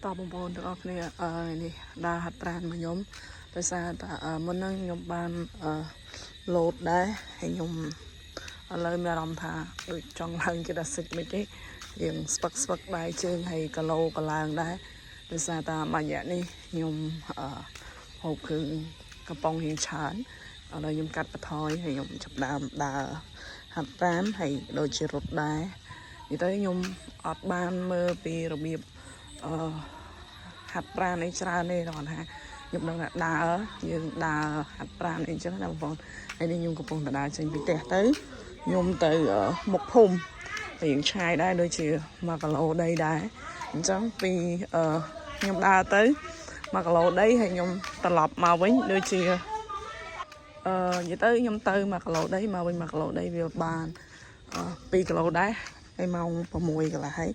តបបងប្អូនទាំងអស់គ្នានេះដើរហាត់ប្រាណមកខ្ញុំដោយសារតែមុនហ្នឹងខ្ញុំបានលោតដែរហើយខ្ញុំឥឡូវមានអារម្មណ៍ថាដូចចង់ឡើងគេដល់សិចមិនទេរៀងស្ពឹកដៃជើងហើយកឡូកឡើងដែរដោយសារតែមួយរយៈនេះខ្ញុំហូបគ្រឿងកំប៉ុងរៀងច្រើនឥឡូវខ្ញុំកាត់បន្ថយហើយខ្ញុំចាប់ដើមដើរហាត់ប្រាណហើយដូចជារត់ដែរនិយាយទៅខ្ញុំអត់បានមើលពីរបៀបហាត់ប្រាណអីច្រើនទេគាត់ថាខ្ញុំដឹងថាដើរយើងដើរហាត់ប្រាណអីចឹងណាបងប្អូនហើយនេះខ្ញុំកំពុងតែដើរចេញពីផ្ទះទៅខ្ញុំទៅមុខភូមិរៀងឆ្ងាយដែរដូចជា1គីឡូដីដែរអញ្ចឹងពីខ្ញុំដើរទៅ1គីឡូដីហើយខ្ញុំត្រឡប់មកវិញដូចជានិយាយទៅខ្ញុំទៅ1គីឡូដីមកវិញ1គីឡូដីវាបាន2គីឡូដែរហើយម៉ោង6កន្លះហើយ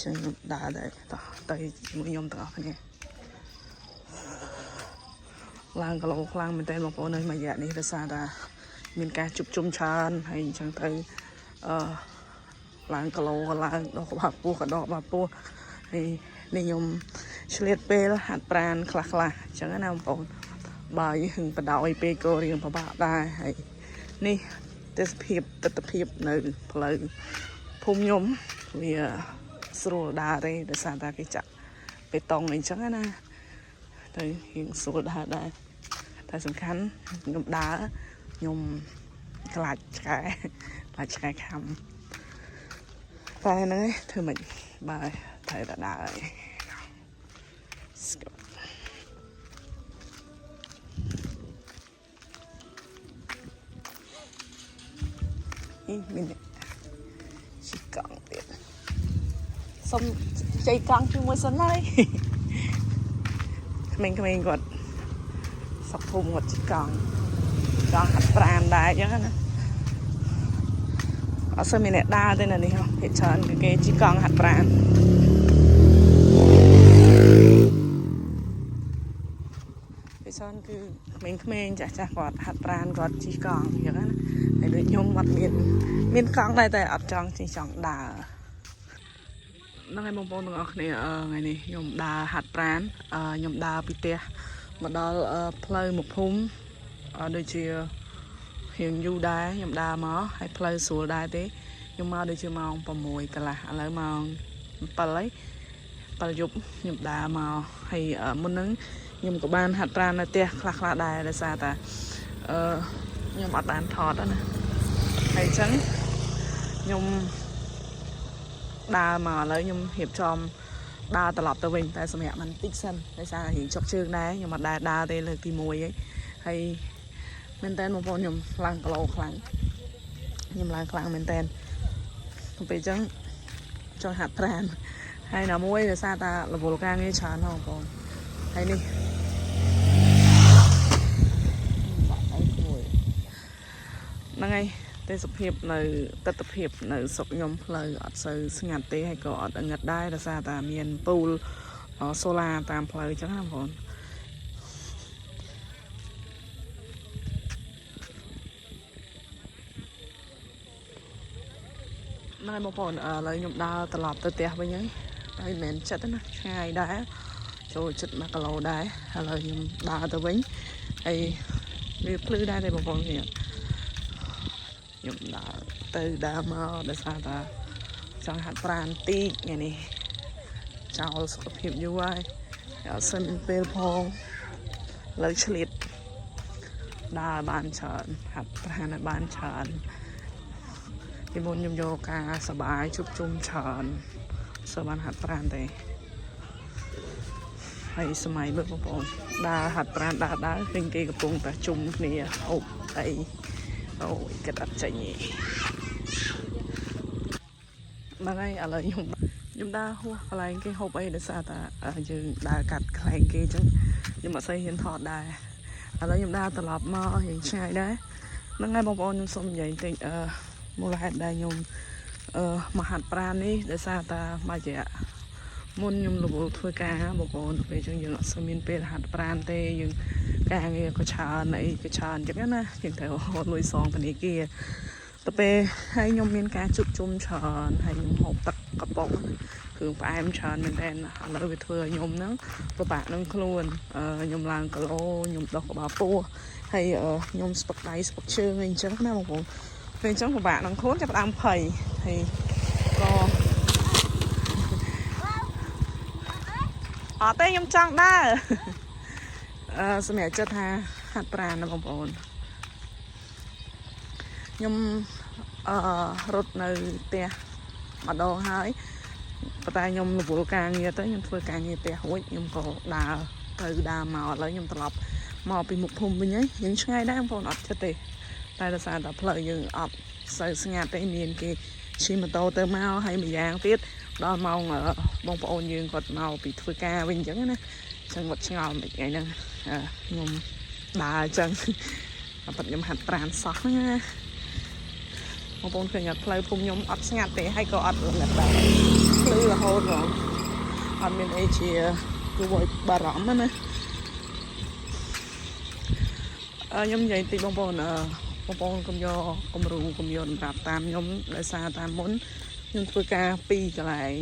ចឹងខ្ញុំដើរដែរទៅជាមួយខ្ញុំទាំងអស់គ្នាឡើងគីឡូខ្លាំងមែនតើបងប្អូននៅមួយរយៈនេះដោយសារតែមានការជួបជុំច្រើនហើយអញ្ចឹងទៅឡើងគីឡូក៏ឡើងដកក្បាលពោះក៏ដកក្បាលពោះហើយនេះខ្ញុំឆ្លៀតពេលហាត់ប្រាណខ្លះអញ្ចឹងណាបងប្អូនបើយើងបដោយពេកក៏រៀងពិបាកដែរហើយនេះទេសភាពទស្សនភាពនៅផ្លូវភូមិខ្ញុំវាស្រួលដើរទេដោយសារតែគេចាក់បេតុងអីចឹងណាទៅរៀងស្រួលដើរដែរតែសំខាន់ខ្ញុំដើរខ្ញុំខ្លាចឆ្កែខំតែហ្នឹងឯងធ្វើមិនបើត្រូវតែដើរឯងមានជីកង់ទៀតសុំជ័យកង់ជាមួយសិនហើយក្មេងៗគាត់សុកភូមិគាត់ជីកង់ហាត់ប្រាណដែរអញ្ចឹងណាអត់សូវមានអ្នកដើរទេនៅនេះភាគច្រើនគេជីកង់ហាត់ប្រាណភាគច្រើនគឺក្មេងៗចាស់គាត់ហាត់ប្រាណគាត់ជីកង់អញ្ចឹងណាហើយដូចខ្ញុំអត់មានកង់ដែរតែអត់ចង់ដើរហ្នឹងហើយបងប្អូនទាំងអស់គ្នាថ្ងៃនេះខ្ញុំដើរហាត់ប្រាណខ្ញុំដើរពីផ្ទះមកដល់ផ្លូវមុខភូមិដូចជារៀងយូរដែរខ្ញុំដើរមកហើយផ្លូវស្រួលដែរទេខ្ញុំមកដូចជាម៉ោង6កន្លះឥឡូវម៉ោង7ហើយ7យប់ខ្ញុំដើរមកហើយមុនហ្នឹងខ្ញុំក៏បានហាត់ប្រាណនៅផ្ទះខ្លះដែរដោយសារតែខ្ញុំអត់បានថតណាហើយអញ្ចឹងខ្ញុំដើរមកឥឡូវខ្ញុំរៀបចំដើរត្រឡប់ទៅវិញតែសម្រាប់បន្តិចសិនដោយសាររៀងចុកជើងដែរខ្ញុំអត់ដែរដើរទេលើកទី1ហើយមែនតើបងប្អូនខ្ញុំឡើងគីឡូខ្លាំងខ្ញុំឡើងខ្លាំងមែនតើពេលអញ្ចឹងចង់ហាត់ប្រាណហើយណាមួយដោយសារតែរវល់ការងារច្រើនបងប្អូនហើយនេះហ្នឹងហើយទេសភាពនៅទស្សនភាពនៅស្រុកខ្ញុំផ្លូវអត់សូវស្ងាត់ទេហើយក៏អត់ងឹតដែរដោយសារតែមានពូលសូឡាតាមផ្លូវអញ្ចឹងណាបងប្អូនណែបងប្អូនឥឡូវខ្ញុំដើរត្រឡប់ទៅផ្ទះវិញហើយមិនមែនចិត្តទេណាឆ្ងាយដែរចូលចិត្ត1គីឡូដែរឥឡូវខ្ញុំដើរទៅវិញហើយវាភ្លឺដែរទេបងប្អូនខ្ញុំដើរទៅដើរមកដោយសារតែចង់ហាត់ប្រាណតិចថ្ងៃនេះចោលសុខភាពយូរហើយអត់សិនពេលផងលើឆ្លៀតដើរបានច្រើនហាត់ប្រាណបានច្រើនពីមុនខ្ញុំយកការសบายជប់ជុំច្រើនសូមបានហាត់ប្រាណទេហើយសម័យមើលបងប្អូនដើរហាត់ប្រាណដើរឃើញគេកំពុងតែជុំគ្នាហូបអីអូយគិតអត់ចេញទេហ្នឹងហើយឥឡូវខ្ញុំដើរហួសកន្លែងគេហូបអីដោយសារតែយើងដើរកាត់កន្លែងគេអញ្ចឹងខ្ញុំអត់សូវហ៊ានថតដែរឥឡូវខ្ញុំដើរត្រឡប់មកយ៉ាងឆ្ងាយដែរហ្នឹងហើយបងប្អូនខ្ញុំសូមនិយាយតិចមូលហេតុដែលខ្ញុំមកហាត់ប្រាណនេះដោយសារតែមួយរយៈមុនខ្ញុំរវល់ធ្វើការបងប្អូនពេលអញ្ចឹងយើងអត់សូវមានពេលហាត់ប្រាណទេយើងការងារក៏ច្រើនអីក៏ច្រើនអញ្ចឹងណាយើងត្រូវរត់លុយសងធនាគារទៅពេលហើយខ្ញុំមានការជួបជុំច្រើនហើយខ្ញុំហូបទឹកកប៉ុង thường phải em chọn mình đen lợi về thừa nhôm nó và bạn nâng luôn nhôm làng cà lô nhôm đỏ bà pua hay nhôm sport đáy sport chương anh chắc nào một bên trong của bạn nâng khốn cho bạn phầy thì có ở đây nhôm trăng đaสมัยจะทาหัดปราณนะบางคนยมรถในเตะมาดองหายปตายยมหลบกลางเงี้ยtớiยมធ្វើការងារเตะหัวยมก็ដើរទៅដើរមកឥឡូវยมត្រឡប់មកពីមុខភូមិវិញហើយយើងឆ្ងាយដែរបងប្អូនអត់ចិត្តទេតែដោយសារតែផ្លូវយើងអត់សូវស្ងាត់ទេមានគេជិះម៉ូតូទៅមកហើយម្យ៉ាងទៀតដល់ម៉ោងបងប្អូនយើងគាត់មកពីធ្វើការវិញអញ្ចឹងណាចឹងគាត់ឆ្ងល់មិនថ្ងៃហ្នឹងខ្ញុំដើរអញ្ចឹងប៉ិតខ្ញុំហាត់ប្រាណសោះណាបងប្អូនឃើញផ្លូវភូមិខ្ញុំអត់ស្ងាត់ទេហើយក៏អត់ល្ងឹតដែរភ្លឺរហូតហ្មងអត់មានអីជាគួរឲ្យបារម្ភណាខ្ញុំនិយាយតិចបងប្អូនកុំយកគំរូកុំយកសម្រាប់តាមខ្ញុំដោយសារតាមមុនខ្ញុំធ្វើការពីរកន្លែង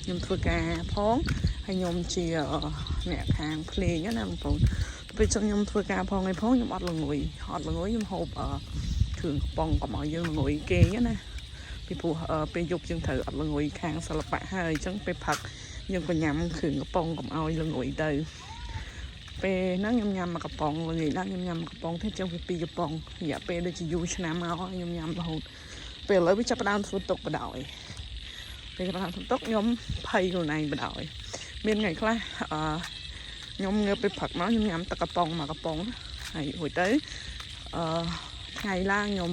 ខ្ញុំធ្វើការផងហើយខ្ញុំជាអ្នកខាងភ្លេងណាបងប្អូនពេលចឹងខ្ញុំធ្វើការផងឯផងខ្ញុំអត់ល្ងុយខ្ញុំហូបគ្រឿងកំប៉ុងកុំឲ្យយើងល្ងុយគេណាពីព្រោះពេលយប់យើងត្រូវអត់ល្ងុយខាងសិល្បៈហើយអញ្ចឹងពេលផឹកយើងក៏ញ៉ាំគ្រឿងកំប៉ុងកុំឲ្យល្ងុយទៅពេលហ្នឹងខ្ញុំញ៉ាំមកកំប៉ុងល្ងាចឡើងខ្ញុំញ៉ាំកំប៉ុងទេចឹងវា2កំប៉ុងរយៈពេលដូចជាយូរឆ្នាំមកខ្ញុំញ៉ាំរហូតពេលឥឡូវវាចាប់ផ្ដើមធ្វើទុកបដ ாய் ពេលចាប់ផ្ដើមធ្វើទុកខ្ញុំភ័យខ្លួនឯងបដ ாய் មានថ្ងៃខ្លះខ្ញុំងើបពេលផឹកមកខ្ញុំញ៉ាំទឹកកំប៉ុងមកកំប៉ុងហើយរួចទៅថ្ងៃឡើងខ្ញុំ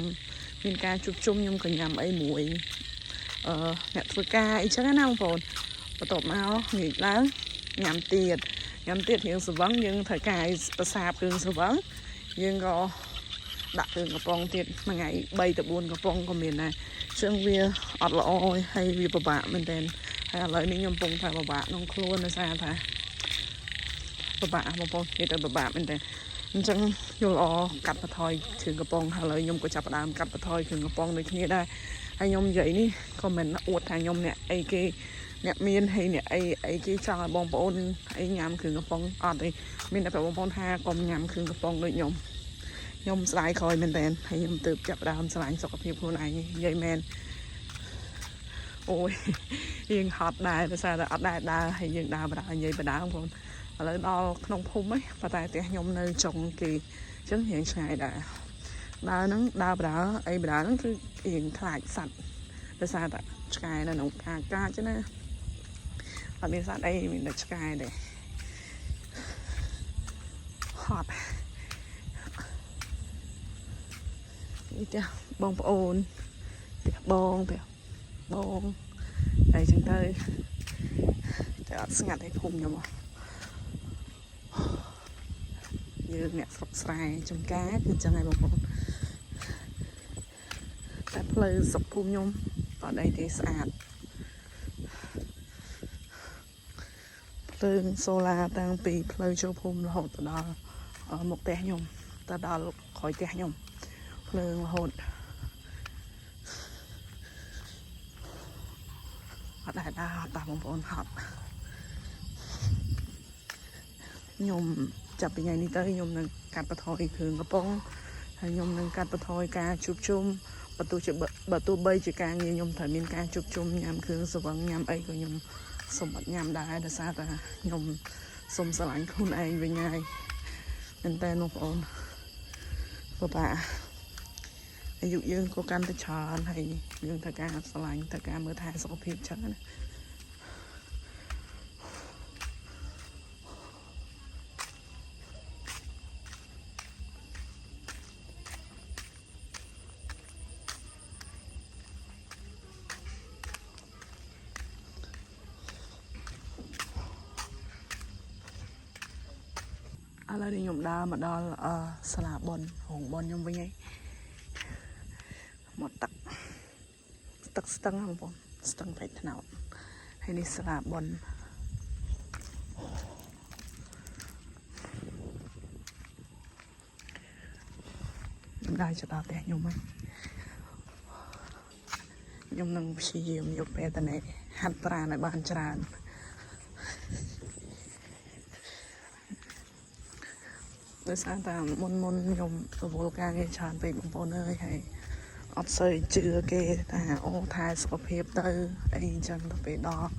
មានការជួបជុំខ្ញុំក៏ញ៉ាំអីមួយអ្នកធ្វើការអីចឹងណាបងប្អូនបន្ទាប់មកងាកឡើងញ៉ាំទៀតរៀងស្វឹងយើងត្រូវការប្រសាបគ្រឿងស្វឹងយើងក៏ដាក់គ្រឿងកំប៉ុងទៀតមួយថ្ងៃ3ទៅ4កំប៉ុងក៏មានដែរចឹងវាអត់ល្អហើយវាពិបាកមែនទែនហើយឥឡូវនេះខ្ញុំកំពុងតែពិបាកក្នុងខ្លួនដោយសារថាពិបាកបងប្អូននិយាយទៅពិបាកមែនទែនអញ្ចឹងយល់ល្អកាត់បន្ថយគ្រឿងកំប៉ុងហើយឥឡូវខ្ញុំក៏ចាប់ផ្ដើមកាត់បន្ថយគ្រឿងកំប៉ុងដូចគ្នាដែរហើយខ្ញុំនិយាយនេះក៏មិនអួតថាខ្ញុំអ្នកអីគេអ្នកមានហើយអ្នកអីគេចង់ឲ្យបងប្អូនអីញ៉ាំគ្រឿងកំប៉ុងអត់ទេមានតែបងប្អូនថាកុំញ៉ាំគ្រឿងកំប៉ុងដូចខ្ញុំស្ដាយក្រោយមែនតើហើយខ្ញុំទើបចាប់ដើមស្រឡាញ់សុខភាពខ្លួនឯងនិយាយមែនអូយយើងហត់ដែរដោយសារតែអត់ដែរដើរហើយយើងដើរបដានិយាយបដាបងប្អូនឥឡូវដល់ក្នុងភូមិហ្នឹងប៉ុន្តែផ្ទះខ្ញុំនៅចុងគេអញ្ចឹងរៀងឆ្ងាយដែរដើរហ្នឹងដើរបដាអីបដាហ្នឹងគឺរៀងខ្លាចសត្វដោយសារតែឆ្កែនៅក្នុងការកាចណាអត់មានសត្វអីមានតែឆ្កែទេហត់នេះចាបងប្អូនផ្ទះបងហើយចឹងទៅតែអត់ស្ងាត់ឲ្យភូមិខ្ញុំយើងអ្នកស្រុកស្រែចំការគឺចឹងហើយបងប្អូនតែផ្លូវស្រុកភូមិខ្ញុំអត់អីទេស្អាតភ្លើងសូឡាតាំងពីផ្លូវចូលភូមិរហូតដល់មុខផ្ទះខ្ញុំទៅដល់ក្រោយផ្ទះខ្ញុំភ្លើងរហូតអត់ដែរដើរហត់តាបងប្អូនហត់ខ្ញុំចាប់ពីថ្ងៃនេះទៅខ្ញុំនឹងកាត់បន្ថយគ្រឿងកំប៉ុងហើយខ្ញុំនឹងកាត់បន្ថយការជួបជុំបើទោះបីជាការងារខ្ញុំត្រូវមានការជួបជុំញ៉ាំគ្រឿងស្វឹងញ៉ាំអីក៏ខ្ញុំសុំអត់ញ៉ាំដែរដោយសារតែខ្ញុំសុំស្រឡាញ់ខ្លួនឯងវិញហើយមែនតើបងប្អូនពិបាកអាយុយើងក៏កាន់តែច្រើនហើយយើងត្រូវការស្រឡាញ់ត្រូវការមើលថែសុខភាពចឹងណាឥឡូវនេះខ្ញុំដើរមកដល់សាលាបុណ្យរោងបុណ្យខ្ញុំវិញហើយមកទឹកស្ទឹងបងប្អូនស្ទឹងព្រៃថ្នោតហើយនេះសាលាបុណ្យខ្ញុំដើរទៅដល់ផ្ទះខ្ញុំហើយខ្ញុំនឹងព្យាយាមយកពេលតនេះ ហាត់ប្រាណឲ្យបានច្រើនដោយសារតែមុនខ្ញុំរវល់ការងារច្រើនពេកបងប្អូនអើយហើយអត់សូវជឿគេថាអូថែសុខភាពទៅអីអញ្ចឹងទៅពេលដល់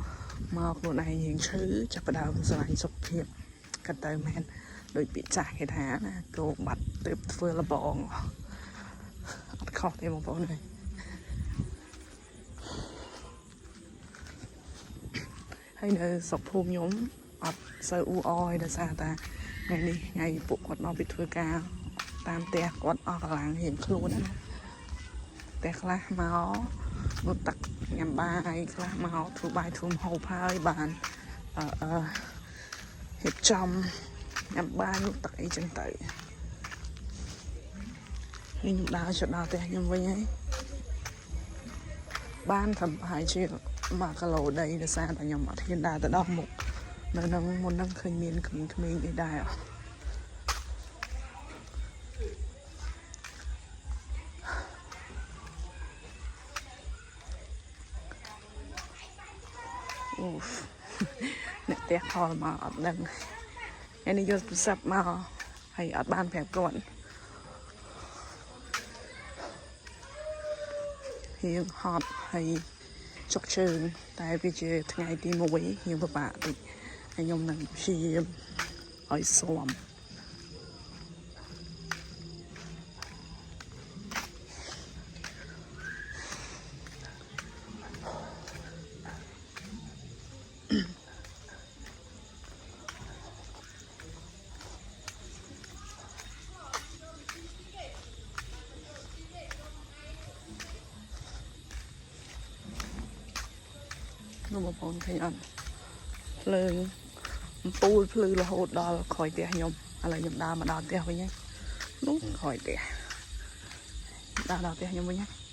មកខ្លួនឯងរៀងឈឺចាប់ផ្ដើមស្រឡាញ់សុខភាពក៏ទៅមែនដូចពាក្យចាស់គេថាណាគោបាត់ទើបធ្វើលបងអត់ខុសទេបងប្អូនអើយហើយនៅស្រុកភូមិខ្ញុំអត់សូវអ៊ូអរដោយសារតែថ្ងៃនេះថ្ងៃពួកគាត់មកពីធ្វើការតាមផ្ទះគាត់អស់កម្លាំងរៀងខ្លួនណាតែខ្លះមកងូតទឹកញ៉ាំបាយខ្លះមកធ្វើបាយធ្វើម្ហូបហើយបានរៀបចំញ៉ាំបាយងូតទឹកអីចឹងទៅនេះខ្ញុំដើរចុះដល់ផ្ទះខ្ញុំវិញហើយបានប្រហែលជា1 គីឡូដីដោយសារតែខ្ញុំអត់ហ៊ានដើរទៅដល់មុខនៅនឹងមុននឹងឃើញមានក្មេងៗអីដែរអូអ្នកផ្ទះខលមកអត់ដឹងហើយនេះយកទូរស័ព្ទមកហើយអត់បានប្រាប់គាត់រៀងហត់ហើយចុកជើងតែវាជាថ្ងៃទី1ខ្ញុំពិបាកតិចហើយខ្ញុំនឹងព្យាយាមឲ្យស៊ាំនោះបងប្អូនឃើញអត់ភ្លើងអំពូលភ្លឺរហូតដល់ក្រោយផ្ទះខ្ញុំឥឡូវខ្ញុំដើរមកដល់ផ្ទះវិញហើយនោះក្រោយផ្ទះដើរដល់ផ្ទះខ្ញុំវិញហើយ